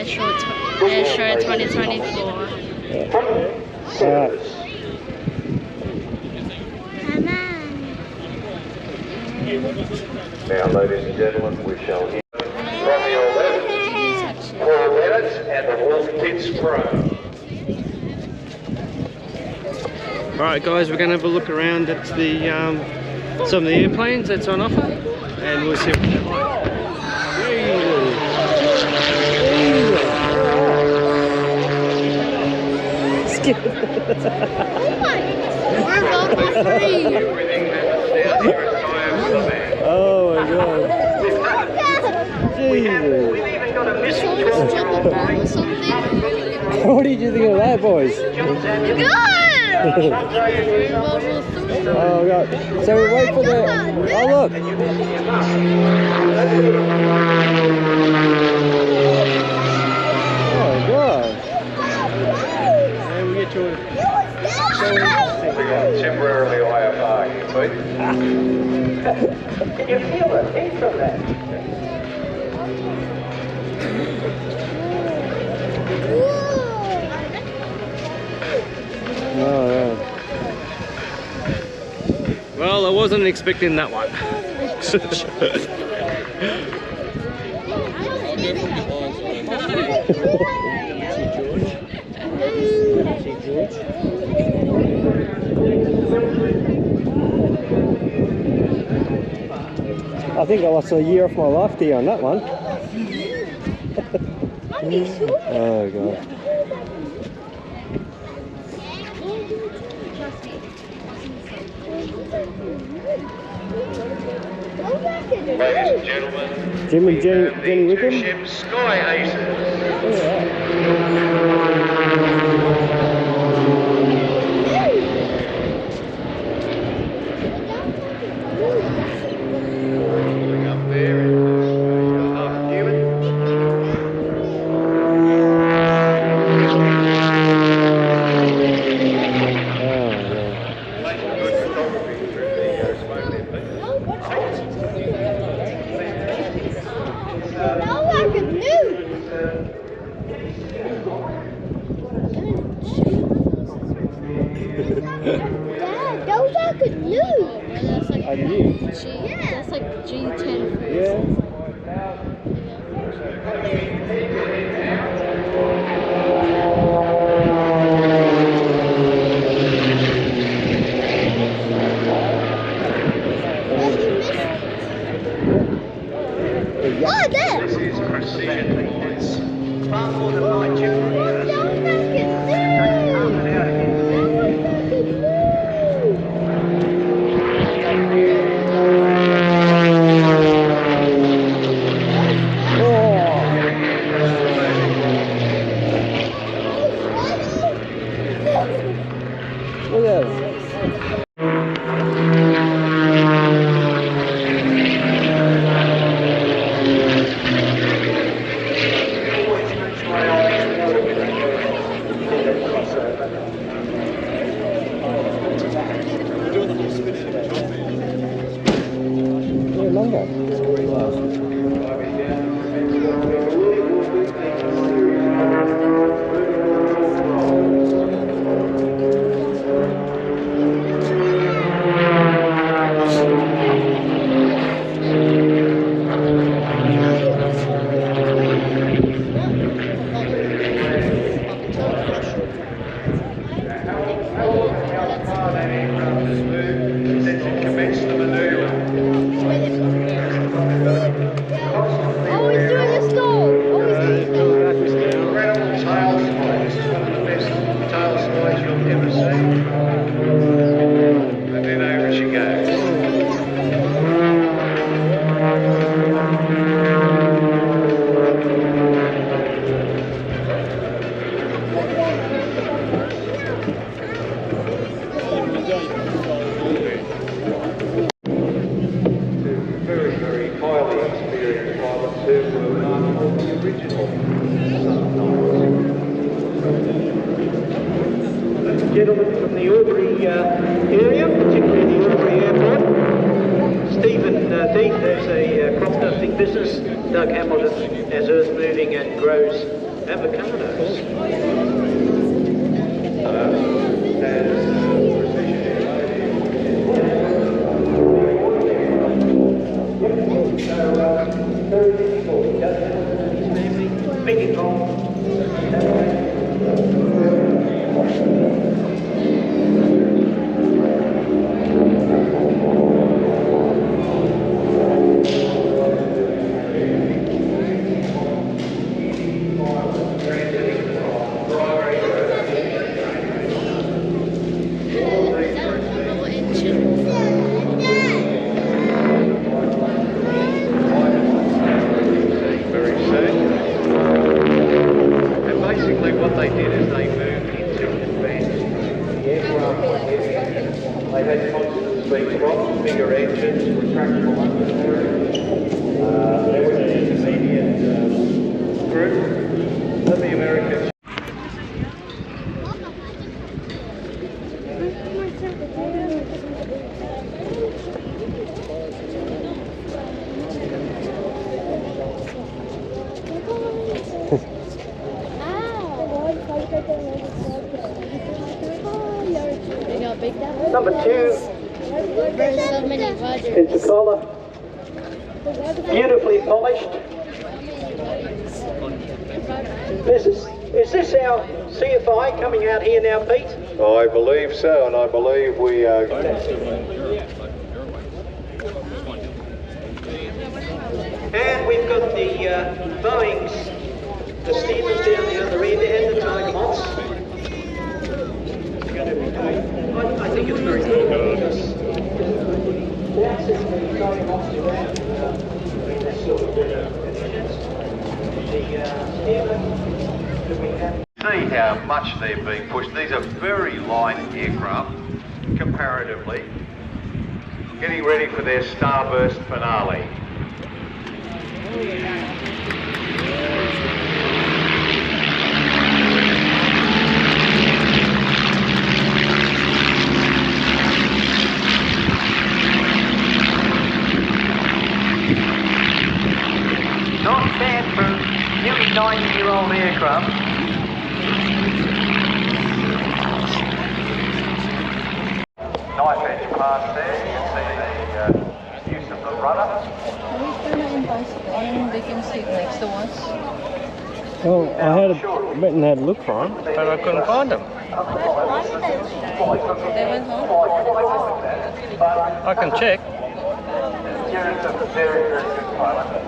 Air Show 2024. Alright. Now, ladies and gentlemen, we shall hear from your left, Warbirds and the Wolf Kids Pro. Alright guys, we're going to have a look around at the some of the airplanes that's on offer, and we'll see what they're like. Oh my god. Jesus. What did you think of that, boys? Good! Oh god. So we wait for the... Oh look! Oh god. And we get to it. We got temporarily IFR here, Pete. Can you feel the heat from that? Oh, yeah. Well, I wasn't expecting that one. I think I lost a year off my life there on that one. Oh god. Ladies and gentlemen, Jim and Jenny Wickham? ship Sky Aces. Up there in half human. Good photography through the smoke there, Pete. Dad, those are good news. That's like I knew. That's like G10. Yeah. Oh, there. This is precision points. Far more than my chip. Look at this. Gentlemen from the Albury area, particularly the Albury Airport. Stephen Dean, there's a crop dusting business. business, Doug Hamilton, as Earth Moving and grows avocados. Big involved. Number 2, Pensacola, beautifully polished. Is this our CFI coming out here now, Pete? I believe so, and I believe we are. And we've got the Boeings, the Steamers down the other end, and the Tiger Moths. I think it's very good because the access to the Tiger Moths around the sort of See how much they're being pushed. These are very light aircraft, comparatively, getting ready for their starburst finale. not bad for nearly 90-year-old aircraft. Knife edge past there, you can see the use of the rudder. They can sit next to us. Well, I had went and had a look for them, but I couldn't find them. They went home? I can check. Jerry's a very, very good pilot.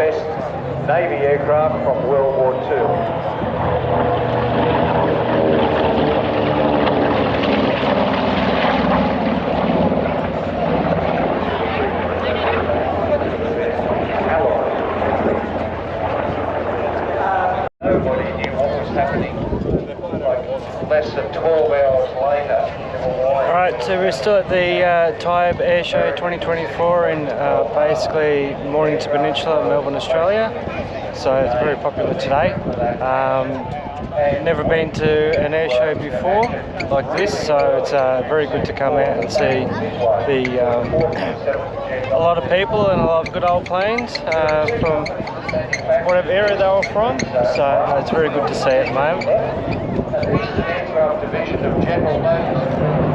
best Navy aircraft from World War II. Nobody knew what was happening. Like less than 12 hours later. Alright, so we're still at the Tyabb Air Show 2024 in basically Mornington Peninsula, Melbourne, Australia. So it's very popular today. Never been to an air show before like this, so it's very good to come out and see a lot of people and a lot of good old planes from whatever area they were from. So it's very good to see at the moment. Aircraft Division of General Motors.